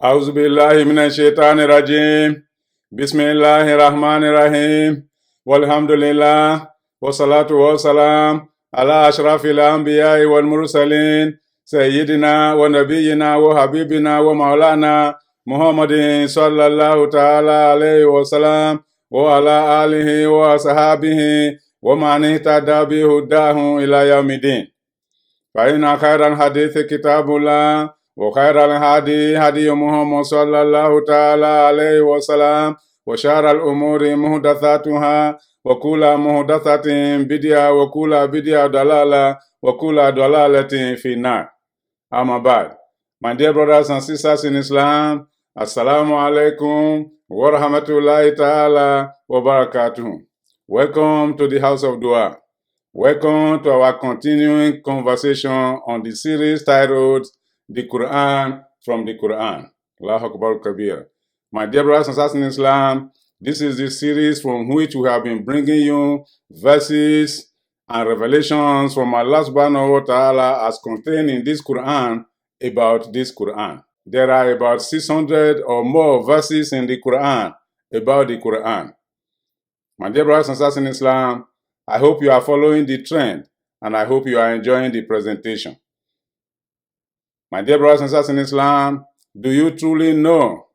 أعوذ بالله من الشيطان الرجيم بسم الله الرحمن الرحيم والحمد لله والصلاة والسلام على أشرف الأنبياء والمرسلين سيدنا ونبينا وحبيبنا ومولانا محمد صلى الله تعالى عليه وسلم وعلى آله وصحابه ومن اهتدى بهداه إلى يوم الدين فإن خير الحديث كتاب الله وخير الهدي هدي محمد صلى الله تعالى عليه وسلم وشر الأمور محدثاتها وكل محدثة بدعة وكل بدعة ضلالة وكل ضلالة في النار. Amma ba'd. My dear brothers and sisters in Islam, Assalamu alaikum wa rahmatullahi ta'ala wa barakatuh. Welcome to the House of Dua. Welcome to our continuing conversation on the series titled The Quran from the Quran. Allahu Akbar Kabir. My dear brothers and sisters in Islam, this is the series from which we have been bringing you verses and revelations from Allah subhanahu wa ta'ala as contained in this Quran about this Quran. There are about 600 or more verses in the Quran about the Quran. My dear brothers and sisters in Islam, I hope you are following the trend and I hope you are enjoying the presentation. My dear brothers and sisters in Islam, do you truly know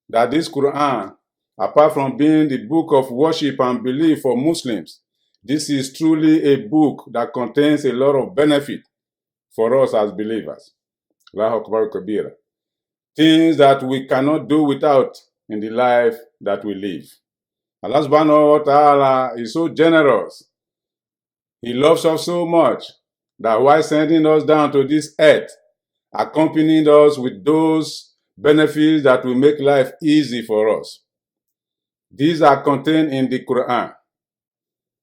that this Quran, apart from being the book of worship and belief for Muslims, this is truly a book that contains a lot of benefit for us as believers. Allahu Akbar Kabira. Things that we cannot do without in the life that we live. Allah subhanahu wa ta'ala is so generous. He loves us so much that while sending us down to this earth, accompanying us with those benefits that will make life easy for us. These are contained in the Quran.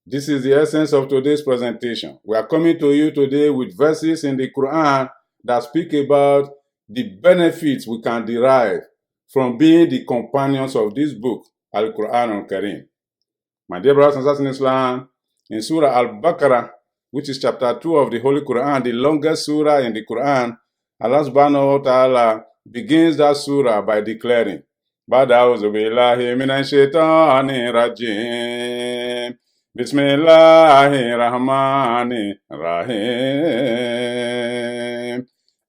This is the essence of today's presentation. We are coming to you today with verses in the Quran that speak about the benefits we can derive from being the companions of this book, Al-Quran al-Karim. My dear brothers and sisters in Islam, in Surah Al-Baqarah, which is chapter 2 of the Holy Quran, the longest surah in the Quran, Allah subhanahu wa ta'ala begins that surah by declaring, Bada'uzu billahi minash shaitani rajim. Bismillahir Rahmanir Rahim.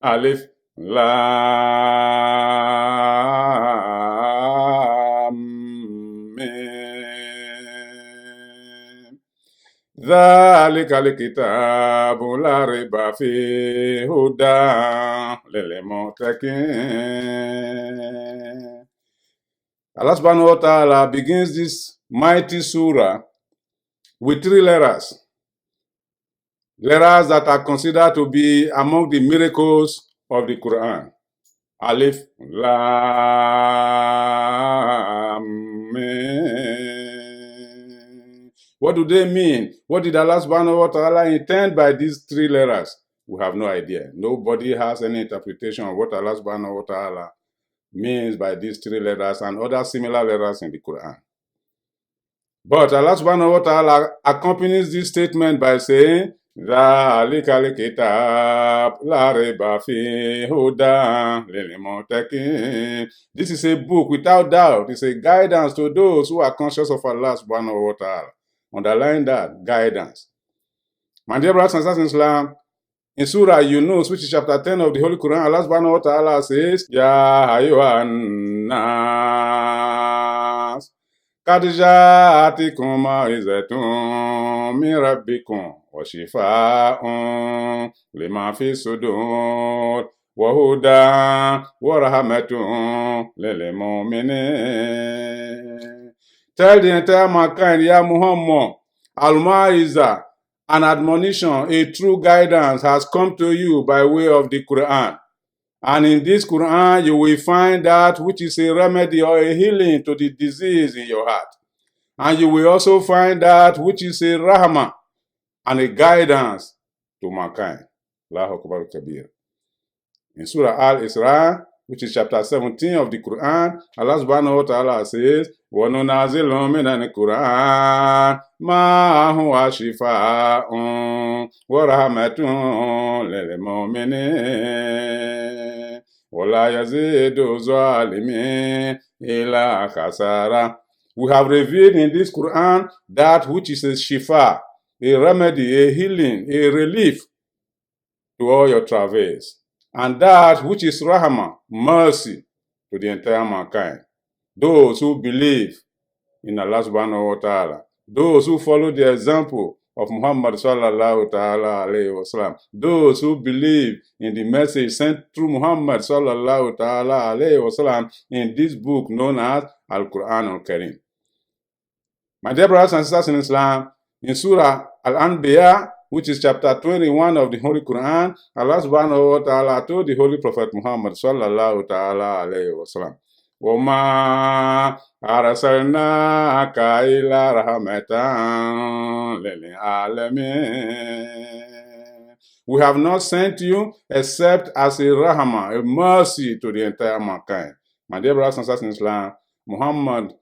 Alif Lam Mim. Dhalika al-kitabu la rayba fihi hudan lil muttaqin. Allah subhanahu wa ta'ala begins this mighty surah with 3 letters. Letters that are considered to be among the miracles of the Quran. Alif, Lam, Mim. What do they mean? What did Allah subhanahu wa ta'ala intend by these 3 letters? We have no idea. Nobody has any interpretation of what Allah subhanahu wa ta'ala means by these 3 letters and other similar letters in the Quran. But Allah subhanahu wa ta'ala accompanies this statement by saying, ذَلِكَ الْكِتَابُ لَا رَيْبَ فِيهِ هُدًى لِلْمُتَّقِينَ. This is a book without doubt. It's a guidance to those who are conscious of Allah subhanahu wa ta'ala. Underline that, guidance. My dear brothers and sisters in Islam, in Surah Yunus, which is chapter 10 of the Holy Quran, Allah subhanahu wa ta'ala says, Ya ayyuhan nas. قد جاءتكم موعظة من ربكم وشفاء لما في الصدور وهدى ورحمة للمؤمنين. Tell the entire mankind, Ya Muhammad, Al-Ma'iza, an admonition, a true guidance has come to you by way of the Quran. And in this Quran, you will find that which is a remedy or a healing to the disease in your heart. And you will also find that which is a rahmah and a guidance to mankind. Allahu Akbar Kabir. In Surah Al-Isra, which is chapter 17 of the Quran, Allah subhanahu wa ta'ala says, وَنُنَازِلُ مِنَ الْقُرْآنِ مَا هُوَ شِفَاءٌ وَرَحْمَةٌ لِلْمُؤْمِنِينَ. وَلَا يَزِيدُ الظَّالِمِينَ إِلَّا خَسَارًا. We have revealed in this Quran that which is a shifa, a remedy, a healing, a relief to all your travails, and that which is rahmah, mercy to the entire mankind. Those who believe in Allah subhanahu wa ta'ala, those who follow the example of Muhammad sallallahu ta'ala alayhi wa sallam, those who believe in the message sent through Muhammad sallallahu ta'ala alayhi wa sallam in this book known as Al-Quran al-Karim. My dear brothers and sisters in Islam, in Surah Al-Anbiya, which is chapter 21 of the Holy Quran, Allah subhanahu wa ta'ala told the Holy Prophet Muhammad sallallahu ta'ala alayhi wa sallam, وَمَا أَرْسَلْنَاكَ إِلَّا رَحْمَةً لِلْعَالَمِينَ. We have not sent you except as a rahmah, a mercy to the entire mankind. My dear brothers and sisters in Islam, Muhammad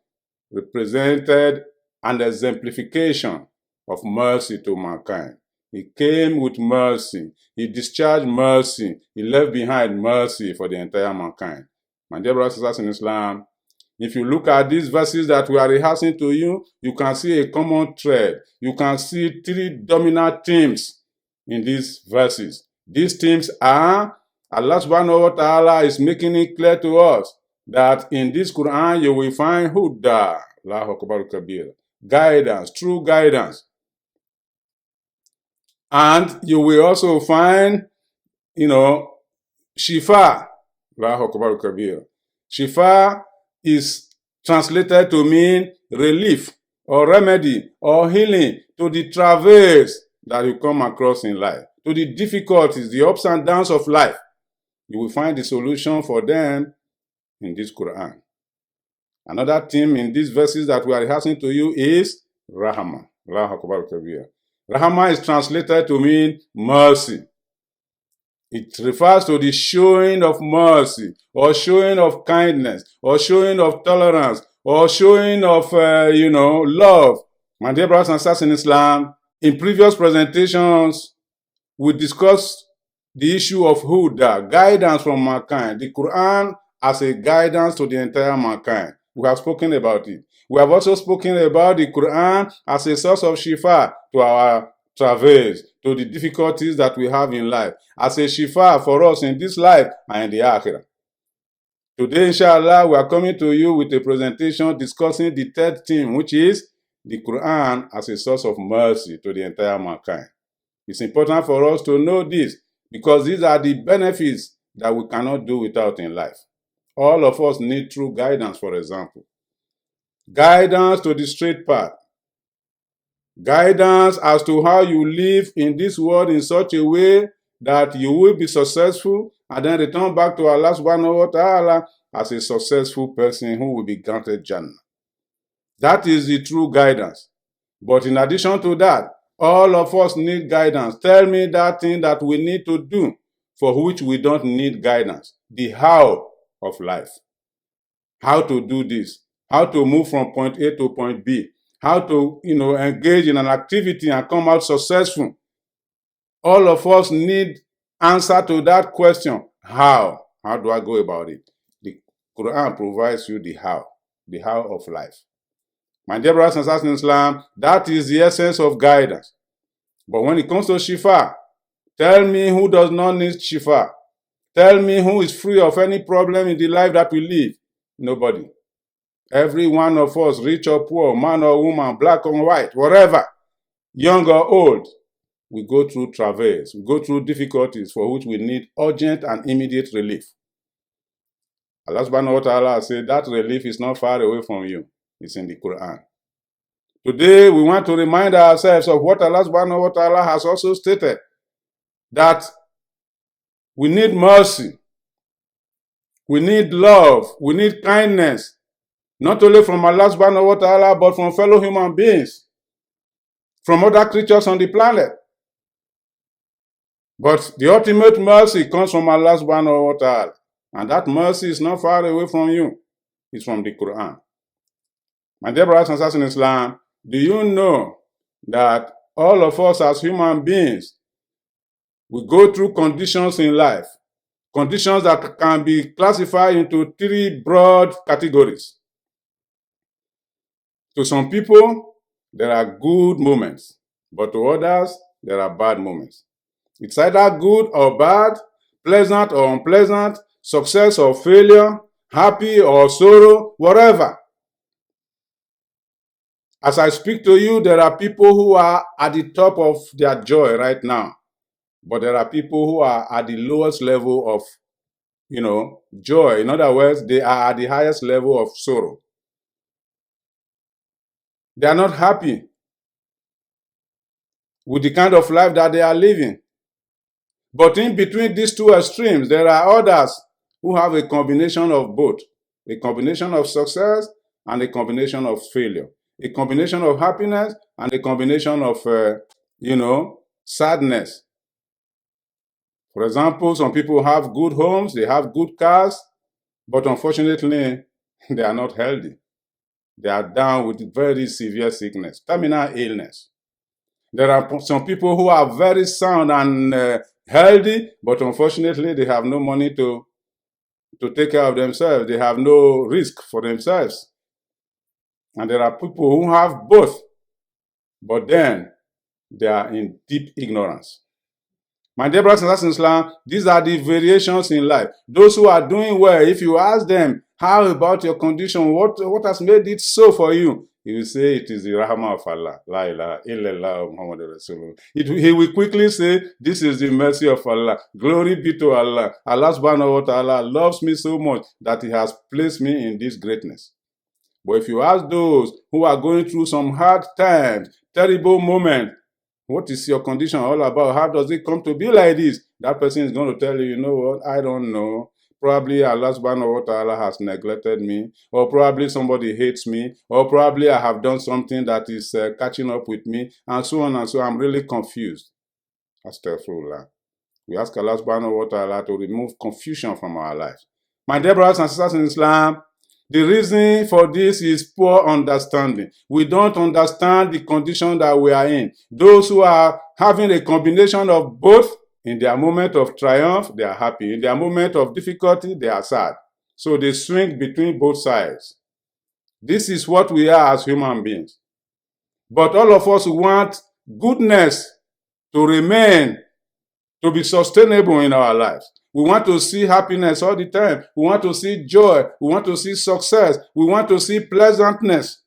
represented an exemplification of mercy to mankind. He came with mercy. He discharged mercy. He left behind mercy for the entire mankind. My dear brothers and sisters in Islam, if you look at these verses that we are rehearsing to you, you can see a common thread. You can see three dominant themes in these verses. These themes are, Allah subhanahu wa ta'ala is making it clear to us that in this Quran you will find Huda, Allahu Akbar Kabir, guidance, true guidance. And you will also find, Shifa, Allahu Akbar Kabir. Shifa is translated to mean relief or remedy or healing to the travails that you come across in life, to the difficulties, the ups and downs of life. You will find the solution for them in this Quran. Another theme in these verses that we are rehearsing to you is Rahmah. Allahu Akbar Kabir. Rahmah is translated to mean mercy. It refers to the showing of mercy, or showing of kindness, or showing of tolerance, or showing of, love. My dear brothers and sisters in Islam, in previous presentations, we discussed the issue of Huda, guidance from mankind, the Quran as a guidance to the entire mankind. We have spoken about it. We have also spoken about the Quran as a source of shifa to our travails, to the difficulties that we have in life, as a shifa for us in this life and in the akhirah. Today, inshallah, we are coming to you with a presentation discussing the third theme, which is the Quran as a source of mercy to the entire mankind. It's important for us to know this because these are the benefits that we cannot do without in life. All of us need true guidance, for example. Guidance to the straight path. Guidance as to how you live in this world in such a way that you will be successful and then return back to Allah subhanahu wa ta'ala as a successful person who will be granted Jannah. That is the true guidance. But in addition to that, all of us need guidance. Tell me that thing that we need to do for which we don't need guidance. The how of life. How to do this. How to move from point A to point B. How to, engage in an activity and come out successful. All of us need answer to that question. How? How do I go about it? The Quran provides you the how of life. My dear brothers and sisters in Islam, that is the essence of guidance. But when it comes to shifa, tell me who does not need shifa. Tell me who is free of any problem in the life that we live. Nobody. Every one of us, rich or poor, man or woman, black or white, whatever, young or old, we go through travails, we go through difficulties for which we need urgent and immediate relief. Allah subhanahu wa ta'ala said that relief is not far away from you. It's in the Quran. Today, we want to remind ourselves of what Allah subhanahu wa ta'ala has also stated, that we need mercy, we need love, we need kindness, not only from Allah subhanahu wa ta'ala, but from fellow human beings, from other creatures on the planet. But the ultimate mercy comes from Allah subhanahu wa ta'ala. And that mercy is not far away from you. It's from the Quran. My dear brothers and sisters in Islam, do you know that all of us as human beings, we go through conditions in life, conditions that can be classified into three broad categories. To some people, there are good moments, but to others, there are bad moments. It's either good or bad, pleasant or unpleasant, success or failure, happy or sorrow, whatever. As I speak to you, there are people who are at the top of their joy right now, but there are people who are at the lowest level of, joy. In other words, they are at the highest level of sorrow. They are not happy with the kind of life that they are living. But in between these two extremes, there are others who have a combination of both, a combination of success and a combination of failure, a combination of happiness and a combination of, sadness. For example, some people have good homes, they have good cars, but unfortunately, they are not healthy. They are down with very severe sickness, terminal illness. There are some people who are very sound and healthy, but unfortunately, they have no money to take care of themselves. They have no risk for themselves. And there are people who have both, but then they are in deep ignorance. My dear brothers and sisters in Islam, these are the variations in life. Those who are doing well, if you ask them, how about your condition? What has made it so for you? He will say it is the rahmah of Allah. La ilaha illallah Muhammad Rasulullah. He will quickly say, this is the mercy of Allah. Glory be to Allah. Allah subhanahu wa ta'ala loves me so much that he has placed me in this greatness. But if you ask those who are going through some hard times, terrible moments, what is your condition all about? How does it come to be like this? That person is going to tell you, you know what, I don't know. Probably Allah subhanahu wa ta'ala has neglected me, or probably somebody hates me, or probably I have done something that is catching up with me, and so on and so on. I'm really confused. Astaghfirullah. We ask Allah subhanahu wa ta'ala to remove confusion from our lives. My dear brothers and sisters in Islam, the reason for this is poor understanding. We don't understand the condition that we are in. Those who are having a combination of both, in their moment of triumph, they are happy. In their moment of difficulty, they are sad. So they swing between both sides. This is what we are as human beings. But all of us want goodness to remain, to be sustainable in our lives. We want to see happiness all the time. We want to see joy. We want to see success. We want to see pleasantness.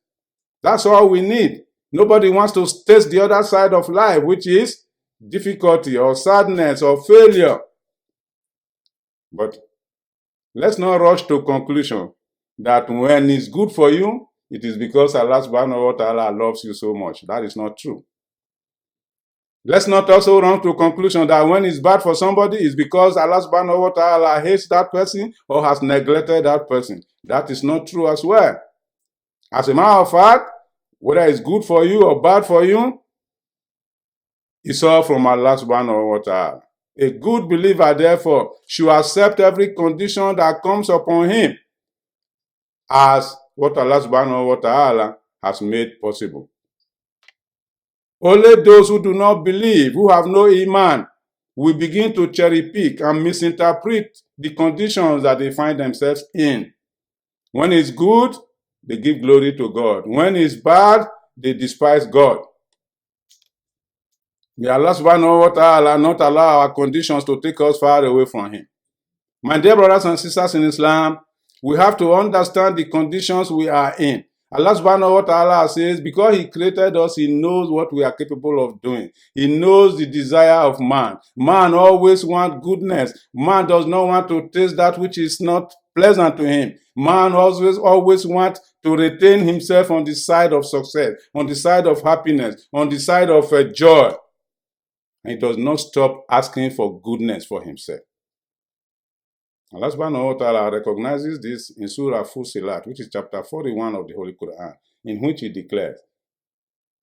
That's all we need. Nobody wants to taste the other side of life, which is difficulty or sadness or failure. But let's not rush to conclusion that when it's good for you, it is because Allah subhanahu wa ta'ala loves you so much. That is not true. Let's not also run to conclusion that when it's bad for somebody, it's because Allah subhanahu wa ta'ala hates that person or has neglected that person. That is not true as well. As a matter of fact, whether it's good for you or bad for you, it's all from Allah subhanahu wa ta'ala. A good believer, therefore, should accept every condition that comes upon him as what Allah subhanahu wa ta'ala has made possible. Only those who do not believe, who have no iman, will begin to cherry pick and misinterpret the conditions that they find themselves in. When it's good, they give glory to God. When it's bad, they despise God. May Allah subhanahu wa ta'ala not allow our conditions to take us far away from him. My dear brothers and sisters in Islam, we have to understand the conditions we are in. Allah subhanahu wa ta'ala says, because he created us, he knows what we are capable of doing. He knows the desire of man. Man always wants goodness. Man does not want to taste that which is not pleasant to him. Man always wants to retain himself on the side of success, on the side of happiness, on the side of joy. And he does not stop asking for goodness for himself. Allah subhanahu wa ta'ala recognizes this in Surah Fussilat, which is chapter 41 of the Holy Quran, in which he declares,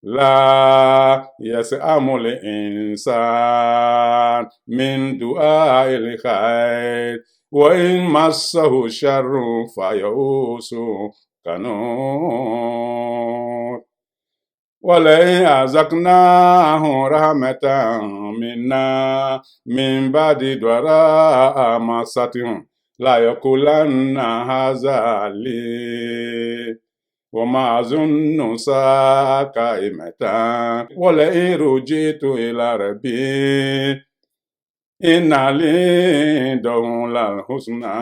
La yas'amul insan min du'a'il khair wa in massahu sharrun fayausu kanun وَلَئِنْ أَذَقْنَاهُ رَحْمَةً مِنَّا مِنْ بَعْدِ ضَرَّاءٍ مَسَّتْهُ لَيَقُولَنَّ هَذَا لِي وَمَا أَظُنُّ السَّاعَةَ قَائِمَةً وَلَئِنْ رُجِعْتُ إِلَى رَبِّي إِنَّ لِي عِندَهُ لَلْحُسْنَى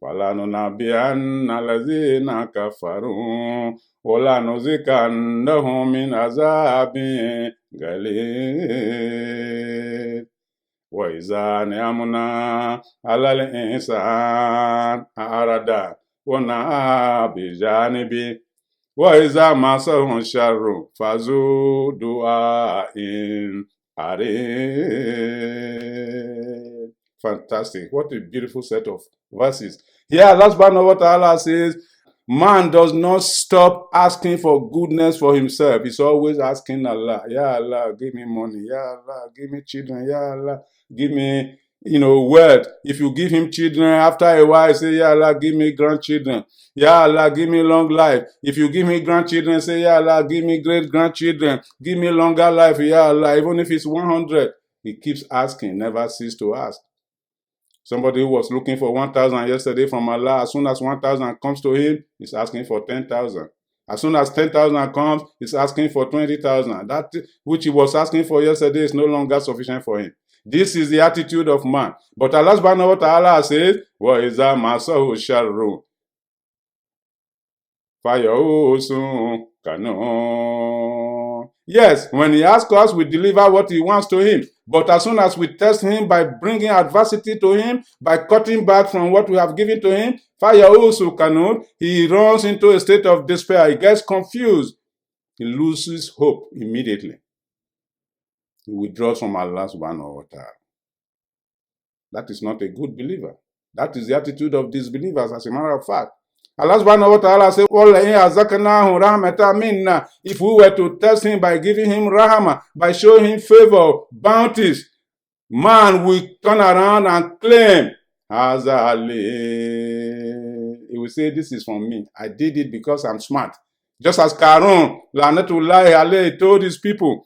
فَلَنُنَبِّئَنَّ الَّذِينَ كَفَرُوا وَلَنُذِيقَنَّهُم مِّنْ عَذَابٍ غَلِيظٍ وَإِذَا أَنْعَمْنَا عَلَى الْإِنسَانِ أَعْرَضَ وَنَأَىٰ بِجَانِبِهِ وَإِذَا مَسَّهُ الشَّرُّ فَذُو دُعَاءٍ عَرِيضٍ. Fantastic. What a beautiful set of verses. Here Allah subhanahu wa ta'ala says, man does not stop asking for goodness for himself. He's always asking Allah, Ya Allah, give me money. Ya Allah, give me children. Ya Allah, give me, wealth. If you give him children, after a while, say, Ya Allah, give me grandchildren. Ya Allah, give me long life. If you give me grandchildren, say, Ya Allah, give me great-grandchildren. Give me longer life, Ya Allah, even if it's 100. He keeps asking, never cease to ask. Somebody who was looking for 1,000 yesterday from Allah, as soon as 1,000 comes to him, he's asking for 10,000. As soon as 10,000 comes, he's asking for 20,000. That which he was asking for yesterday is no longer sufficient for him. This is the attitude of man. But Allah subhanahu wa ta'ala says, وَإِذَا مَسَّهُ الشَّرُّ فَيَئُوسٌ كَنُونٌ. Yes, when he asks us, we deliver what he wants to him. But as soon as we test him by bringing adversity to him, by cutting back from what we have given to him, فَيَئُوسٌ كَنُونٌ, he runs into a state of despair. He gets confused. He loses hope immediately. He withdraws from Allah subhanahu wa ta'ala. That is not a good believer. That is the attitude of disbelievers, as a matter of fact. Allah subhanahu wa ta'ala says, if we were to test him by giving him rahmah, by showing him favor, bounties, man will turn around and claim, he will say, this is from me. I did it because I'm smart. Just as Karun, Lanatullahi alayhi, told his people,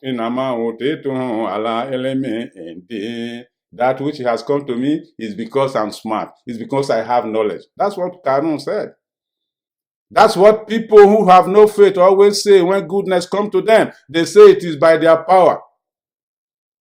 that which has come to me is because I'm smart. It's because I have knowledge. That's what Karun said. That's what people who have no faith always say when goodness comes to them. They say it is by their power.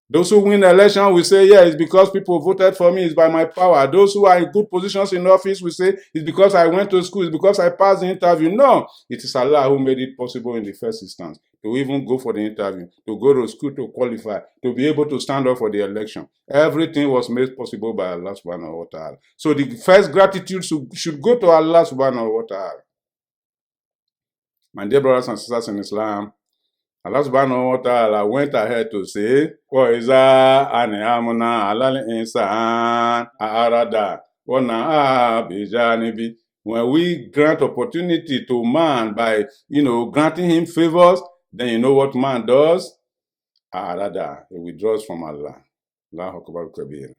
Those who win the election will say, yeah, it's because people voted for me, it's by my power. Those who are in good positions in office will say, it's because I went to school, it's because I passed the interview. No, it is Allah who made it possible in the first instance to even go for the interview, to go to school to qualify, to be able to stand up for the election. Everything was made possible by Allah subhanahu wa ta'ala. So the first gratitude should go to Allah subhanahu wa ta'ala. My dear brothers and sisters in Islam, Allah subhanahu wa ta'ala went ahead to say, وَإِذَا أَنْعَمْنَا عَلَى الْإِنسَانِ أَعْرَضَ وَنَأَىٰ بِجَانِبِهِ. When we grant opportunity to man by, granting him favors, then you know what man does? أَعْرَضَ, he withdraws from Allah. Allahu Akbar Kabir.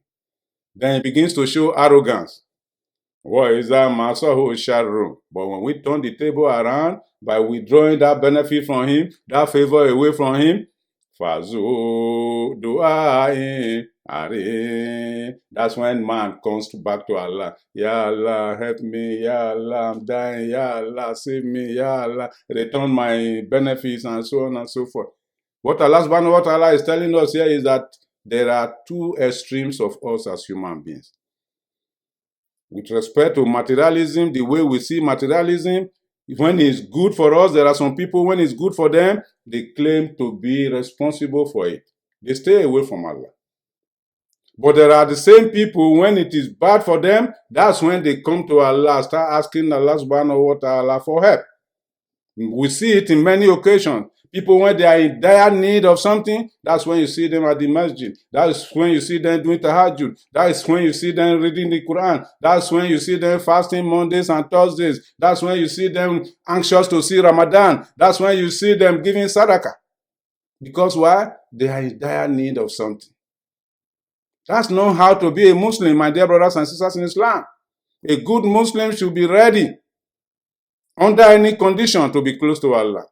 Then he begins to show arrogance. وَإِذَا مَسَّهُ الشَّرُّ. But when we turn the table around, by withdrawing that benefit from him, that favor away from him, فَذُو دُعَاءٍ عَرِيضٍ. That's when man comes back to Allah. Ya Allah, help me. Ya Allah, I'm dying. Ya Allah, save me. Ya Allah, return my benefits, and so on and so forth. What Allah subhanahu wa ta'ala is telling us here is that there are two extremes of us as human beings. With respect to materialism, the way we see materialism, when it's good for us, there are some people, when it's good for them, they claim to be responsible for it. They stay away from Allah. But there are the same people, when it is bad for them, that's when they come to Allah, start asking Allah subhanahu wa ta'ala for help. We see it in many occasions. People, when they are in dire need of something, that's when you see them at the masjid. That's when you see them doing tahajjud. That's when you see them reading the Quran. That's when you see them fasting Mondays and Thursdays. That's when you see them anxious to see Ramadan. That's when you see them giving sadaqah. Because why? They are in dire need of something. That's not how to be a Muslim, my dear brothers and sisters in Islam. A good Muslim should be ready, under any condition, to be close to Allah.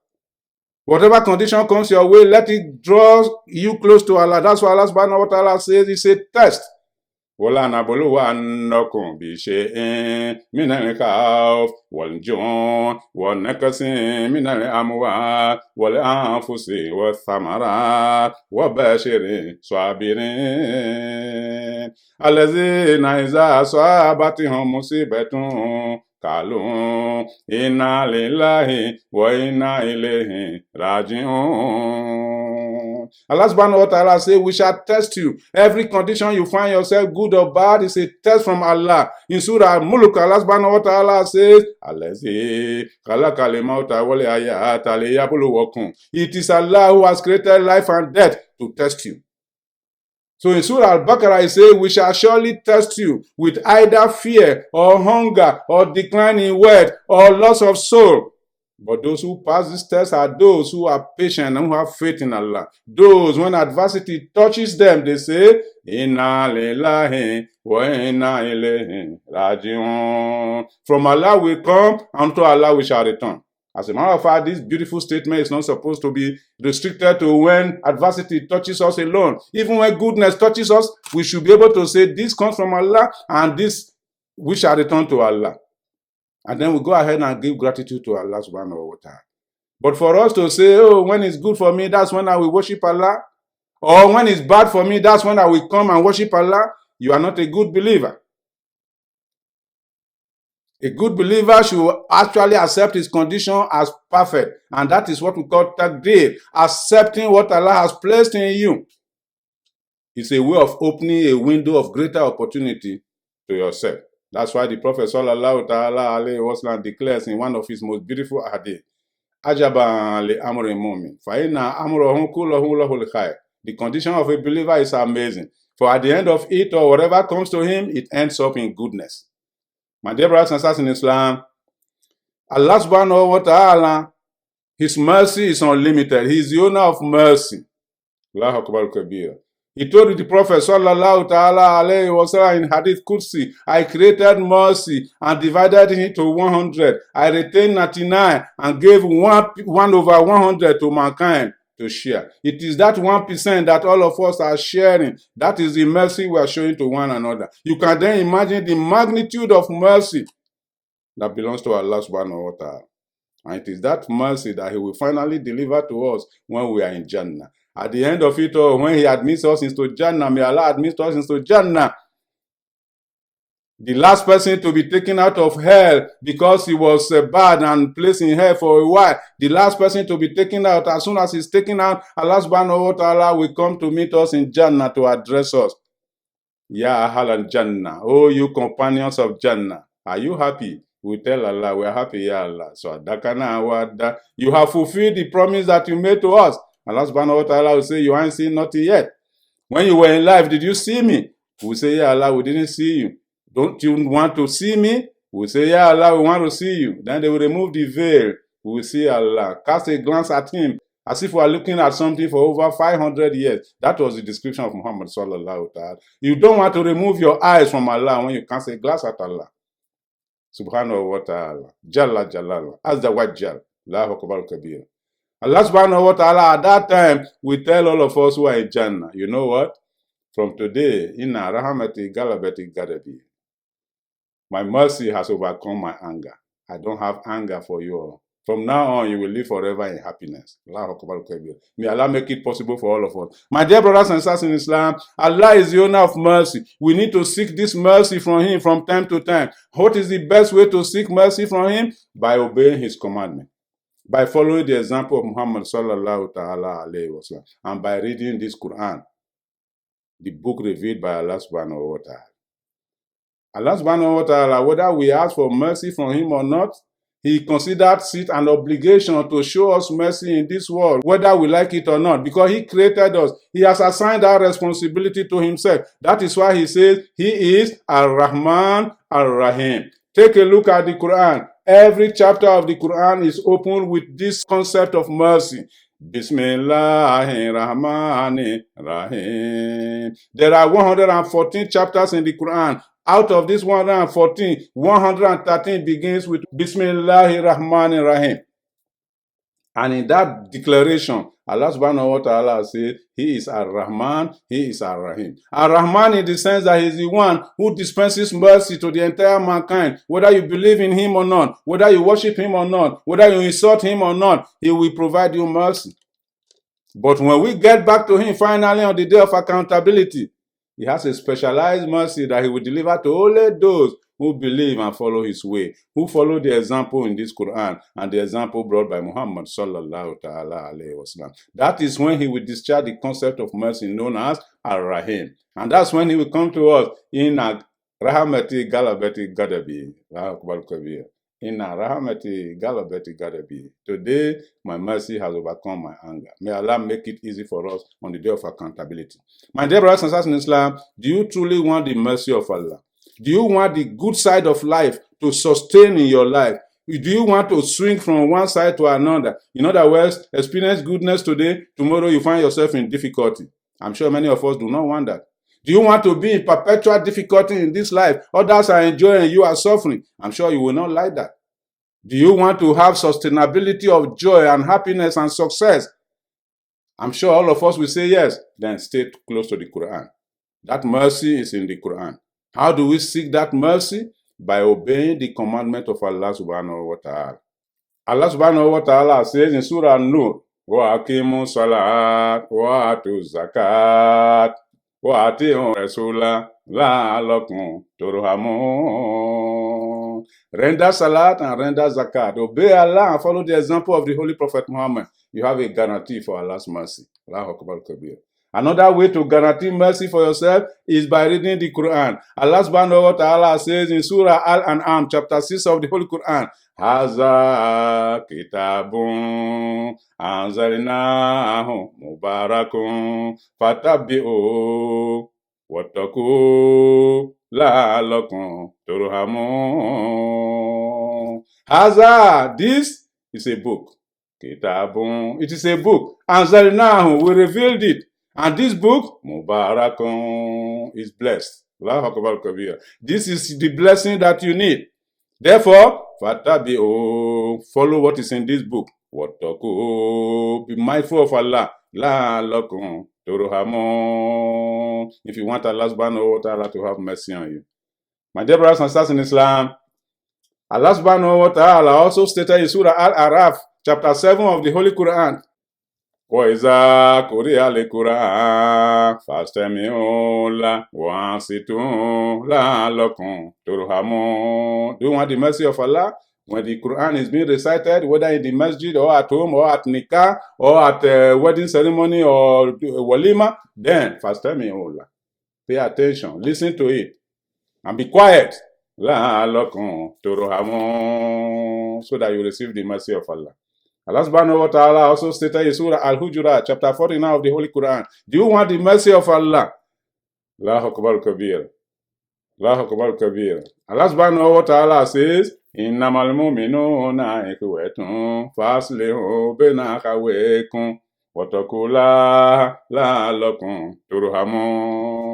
Whatever condition comes your way, let it draw you close to Allah. That's why Allah subhanahu wa ta'ala says it's a test. ولا نبلونكم بشيء من الخوف والجوع والنقص من الأموال والأنفس والثمرات وبشر الصابرين الذين إذا أصابتهم مصيبة قالوا إنا لله وإنا إليه راجعون. Allah subhanahu wa ta'ala says, we shall test you. Every condition you find yourself, good or bad, is a test from Allah. In Surah Al-Mulk, Allah subhanahu wa ta'ala says, it is Allah who has created life and death to test you. So in Surah Al-Baqarah, it says, we shall surely test you with either fear or hunger or decline in wealth or loss of soul. But those who pass this test are those who are patient and who have faith in Allah. Those, when adversity touches them, they say, Inna lillahi wa inna ilayhi raji'un. From Allah we come, and to Allah we shall return. As a matter of fact, this beautiful statement is not supposed to be restricted to when adversity touches us alone. Even when goodness touches us, we should be able to say, this comes from Allah, and this we shall return to Allah. And then we go ahead and give gratitude to Allah subhanahu wa ta'ala. But for us to say, oh, when it's good for me, that's when I will worship Allah. Or when it's bad for me, that's when I will come and worship Allah. You are not a good believer. A good believer should actually accept his condition as perfect. And that is what we call taqdeer, accepting what Allah has placed in you. It's a way of opening a window of greater opportunity to yourself. That's why the Prophet sallallahu ta'ala alayhi wa sallam declares in one of his most beautiful hadith, Ajaban li amri mu'min, fa inna amrahu kullahu lahul khair. The condition of a believer is amazing. For at the end of it, or whatever comes to him, it ends up in goodness. My dear brothers and sisters in Islam, Allah subhanahu wa ta'ala, His mercy is unlimited. He is the owner of mercy. Allahu Akbar Kabir. He told the Prophet sallallahu ta'ala alayhi wa sallam in Hadith Qudsi, I created mercy and divided it into 100. I retained 99 and gave 1 over 100 to mankind to share. It is that 1% that all of us are sharing. That is the mercy we are showing to one another. You can then imagine the magnitude of mercy that belongs to Allah subhanahu wa ta'ala. And it is that mercy that He will finally deliver to us when we are in Jannah. At the end of it all, when He admits us into Jannah, may Allah admit us into Jannah. The last person to be taken out of hell because he was bad and placed in hell for a while. The last person to be taken out, as soon as he's taken out, Allah subhanahu wa ta'ala will come to meet us in Jannah to address us. Ya Ahlan Jannah, oh you companions of Jannah, are you happy? We tell Allah, we are happy, Ya Allah. So you have fulfilled the promise that you made to us. Allah subhanahu wa ta'ala will say, you ain't seen nothing yet. When you were in life, did you see me? We say, Ya Allah, we didn't see you. Don't you want to see me? We say, Ya Allah, we want to see you. Then they will remove the veil. We will see Allah. Cast a glance at Him as if we are looking at something for over 500 years. That was the description of Muhammad sallallahu ta'ala. You don't want to remove your eyes from Allah when you cast a glance at Allah. Subhanahu wa ta'ala. Jalla Jalala. Azza wa Jal. Allahu Akbar Kabir. Allah subhanahu wa ta'ala at that time will tell all of us who are in Jannah, you know what? From today, inna rahmati galabati gadabi. My mercy has overcome my anger. I don't have anger for you all. From now on, you will live forever in happiness. Allahu Akbar Kabir. May Allah make it possible for all of us. My dear brothers and sisters in Islam, Allah is the owner of mercy. We need to seek this mercy from Him from time to time. What is the best way to seek mercy from Him? By obeying His commandment. By following the example of Muhammad sallallahu ta'ala alayhi wa sallam, and by reading this Quran, the book revealed by Allah subhanahu wa ta'ala. Allah subhanahu wa ta'ala, whether we ask for mercy from Him or not, He considers it an obligation to show us mercy in this world, whether we like it or not, because He created us. He has assigned our responsibility to Himself. That is why He says He is Ar-Rahman Ar-Rahim. Take a look at the Quran. Every chapter of the Quran is opened with this concept of mercy. Bismillahirrahmanirrahim. There are 114 chapters in the Quran. Out of this 114, 113 begins with Bismillahirrahmanirrahim. And in that declaration, Allah subhanahu wa ta'ala says, He is Ar-Rahman, He is Ar-Rahim. Ar-Rahman in the sense that He is the one who dispenses mercy to the entire mankind. Whether you believe in Him or not, whether you worship Him or not, whether you insult Him or not, He will provide you mercy. But when we get back to Him finally on the day of accountability, He has a specialized mercy that He will deliver to only those who believe and follow His way, who follow the example in this Quran and the example brought by Muhammad sallallahu ta'ala alayhi wasallam. That is when He will discharge the concept of mercy known as Ar-Rahim. And that's when He will come to us in Rahmati Galabati Gadabi. Inna Rahmati Galabati Gadabi. Today, my mercy has overcome my anger. May Allah make it easy for us on the day of accountability. My dear brothers and sisters in Islam, do you truly want the mercy of Allah? Do you want the good side of life to sustain in your life? Do you want to swing from one side to another? In other words, experience goodness today, tomorrow you find yourself in difficulty. I'm sure many of us do not want that. Do you want to be in perpetual difficulty in this life? Others are enjoying, you are suffering. I'm sure you will not like that. Do you want to have sustainability of joy and happiness and success? I'm sure all of us will say yes. Then stay close to the Quran. That mercy is in the Quran. How do we seek that mercy? By obeying the commandment of Allah subhanahu wa ta'ala. Allah subhanahu wa ta'ala says in Surah Nur, wa aqimu salat wa atu zakat wa ati'u rasula la'allakum turhamun. Render salat and render zakat. Obey Allah and follow the example of the Holy Prophet Muhammad. You have a guarantee for Allah's mercy. Allahu Akbar Kabir. Another way to guarantee mercy for yourself is by reading the Quran. Allah subhanahu wa ta'ala says in Surah Al-An'am, chapter 6 of the Holy Quran, Haza kitabun anzalnahu mubarakun fatabi'u wattaku la'allakum turhamun. Haza, this is a book. Kitabun, it is a book. Anzalnahu, we revealed it. And this book, Mubarakun, is blessed. Allahu Akbar Kabir. This is the blessing that you need. Therefore, Fatabi'u, follow what is in this book. Wattaku, be mindful of Allah. La'allakum turhamun. If you want Allah subhanahu wa ta'ala to have mercy on you. My dear brothers and sisters in Islam, Allah subhanahu wa ta'ala also stated in Surah Al-Araf, chapter 7 of the Holy Quran, وَإِذَا قُرِئَ الْقُرْآنُ فَاسْتَمِعُوا لَهُ وَأَنصِتُوا لَعَلَّكُمْ تُرْحَمُونَ. Do you want the mercy of Allah? When the Quran is being recited, whether in the masjid or at home or at nikah or at a wedding ceremony or walima, then فَاسْتَمِعُوا لَهُ. Pay attention, listen to it, and be quiet. لَعَلَّكُمْ تُرْحَمُونَ. So that you receive the mercy of Allah. Allah subhanahu wa ta'ala also stated in Surah Al-Hujurat, chapter 49 of the Holy Quran, do you want the mercy of Allah? Allahu Akbar Kabir. Allahu Akbar Kabir. Allah subhanahu wa ta'ala says, Innamal mu'minuna ikhwatun faslihu baina akhawaykum wattaqullaha la'allakum turhamun.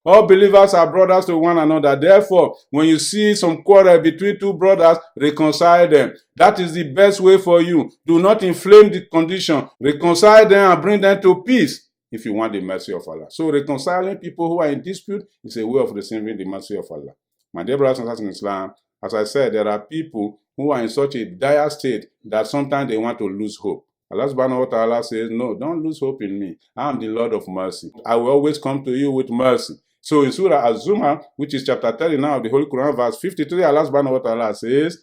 All believers are brothers to one another. Therefore, when you see some quarrel between two brothers, reconcile them. That is the best way for you. Do not inflame the condition. Reconcile them and bring them to peace if you want the mercy of Allah. So reconciling people who are in dispute is a way of receiving the mercy of Allah. My dear brothers and sisters in Islam, as I said, there are people who are in such a dire state that sometimes they want to lose hope. Allah subhanahu wa ta'ala says, no, don't lose hope in me. I am the Lord of mercy. I will always come to you with mercy. So in Surah Az-Zumar, which is chapter 39 of the Holy Quran, verse 53, Allah subhanahu wa ta'ala says,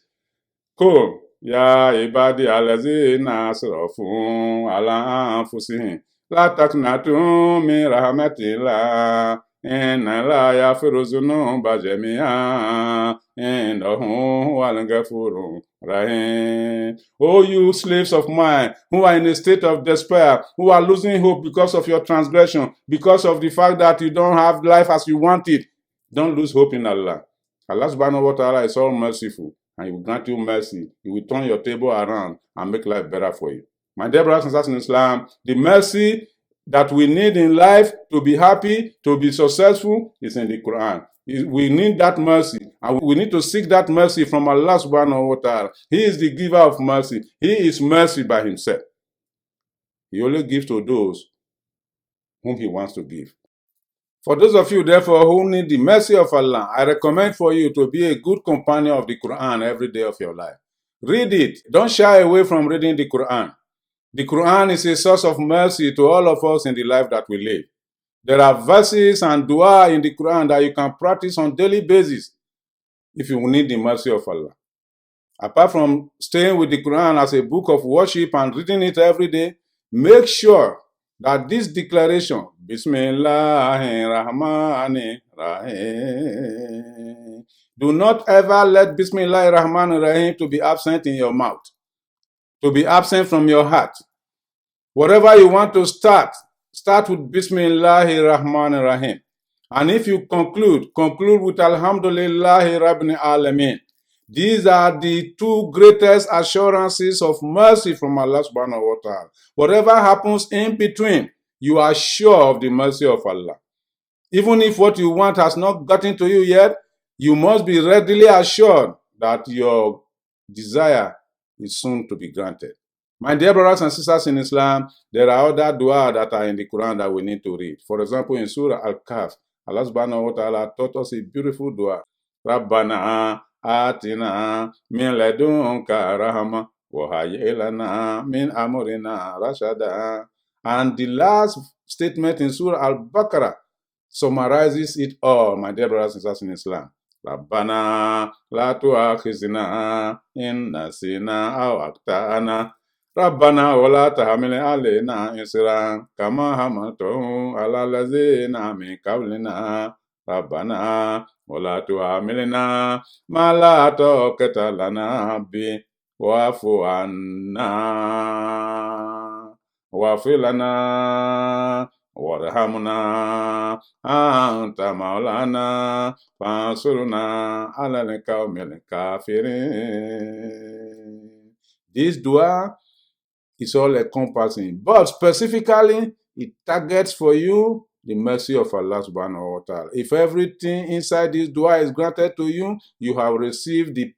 Qul ya ibadi allazina asrafu ala anfusihim la taqnatu min rahmatillah inna la yaghfiru dhunuba jami'an innahu huwal ghafurur rahim. Oh, you slaves of mine who are in a state of despair, who are losing hope because of your transgression, because of the fact that you don't have life as you want it, don't lose hope in Allah. Allah subhanahu wa ta'ala is all merciful, and He will grant you mercy. He will turn your table around and make life better for you. My dear brothers and sisters in Islam, the mercy that we need in life to be happy, to be successful, is in the Quran. We need that mercy, and we need to seek that mercy from Allah subhanahu wa ta'ala. He is the giver of mercy. He is mercy by Himself. He only gives to those whom he wants to give. For those of you, therefore, who need the mercy of Allah, I recommend for you to be a good companion of the Quran every day of your life. Read it. Don't shy away from reading the Quran. The Quran is a source of mercy to all of us in the life that we live. There are verses and dua in the Quran that you can practice on a daily basis if you need the mercy of Allah. Apart from staying with the Quran as a book of worship and reading it every day, make sure that this declaration, Bismillahirrahmanirrahim, do not ever let Bismillahirrahmanirrahim to be absent in your mouth, to be absent from your heart. Whatever you want to start with Bismillahirrahmanirrahim. And if you conclude with Alhamdulillahi Rabbil Alameen. These are the two greatest assurances of mercy from Allah subhanahu wa ta'ala. Whatever happens in between, you are sure of the mercy of Allah. Even if what you want has not gotten to you yet, you must be readily assured that your desire is soon to be granted. My dear brothers and sisters in Islam, there are other dua that are in the Quran that we need to read. For example, in Surah Al-Kahf, Allah subhanahu wa ta'ala taught us a beautiful dua. Rabbana atina min ladunka rahma wa hayyi lana min amrina rashada. And the last statement in Surah Al-Baqarah summarizes it all, my dear brothers and sisters in Islam. Rabbana la tu'akhizna in nasina aw akhtana. Rabbana wa la tahmil alayna isran kama hamaltahu ala allazina min qablina. Rabbana wa la tu'amilna ma la taqata lana bi wa'fu anna wa'fu lana warhamna anta maulana fansurna ala al-qawmil kafirin. This dua is all encompassing, but specifically it targets for you the mercy of Allah subhanahu wa ta'ala. If everything inside this dua is granted to you, you have received the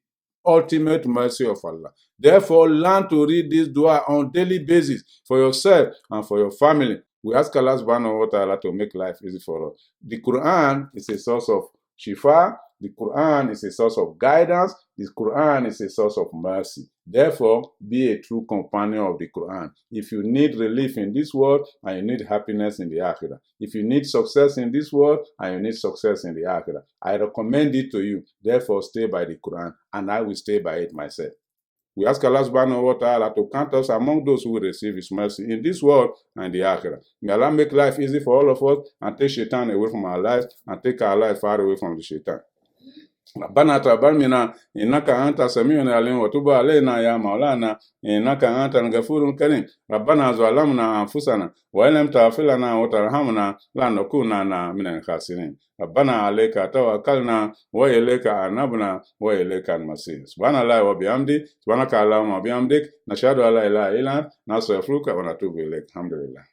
ultimate mercy of Allah. Therefore, learn to read this dua on a daily basis for yourself and for your family. We ask Allah subhanahu wa ta'ala to make life easy for us. The Quran is a source of shifa. The Quran is a source of guidance. The Quran is a source of mercy. Therefore, be a true companion of the Quran. If you need relief in this world and you need happiness in the Akhirah, if you need success in this world and you need success in the Akhirah, I recommend it to you. Therefore, stay by the Quran and I will stay by it myself. We ask Allah subhanahu wa ta'ala to count us among those who will receive His mercy in this world and the Akhirah. May Allah make life easy for all of us and take shaitan away from our lives and take our life far away from the shaitan. ربنا تقبل منا إنك أنت السميع العليم وتب علينا يا مولانا إنك أنت الغفور الكريم. ربنا ظلمنا أنفسنا وإن لم تغفر لنا وترحمنا لنكونن من الخاسرين. ربنا عليك توكلنا وإليك أنبنا وإليك المصير. سبحان الله وبحمده سبحانك اللهم وبحمدك نشهد أن لا إله إلا أنت نستغفرك ونتوب إليك. الحمد لله.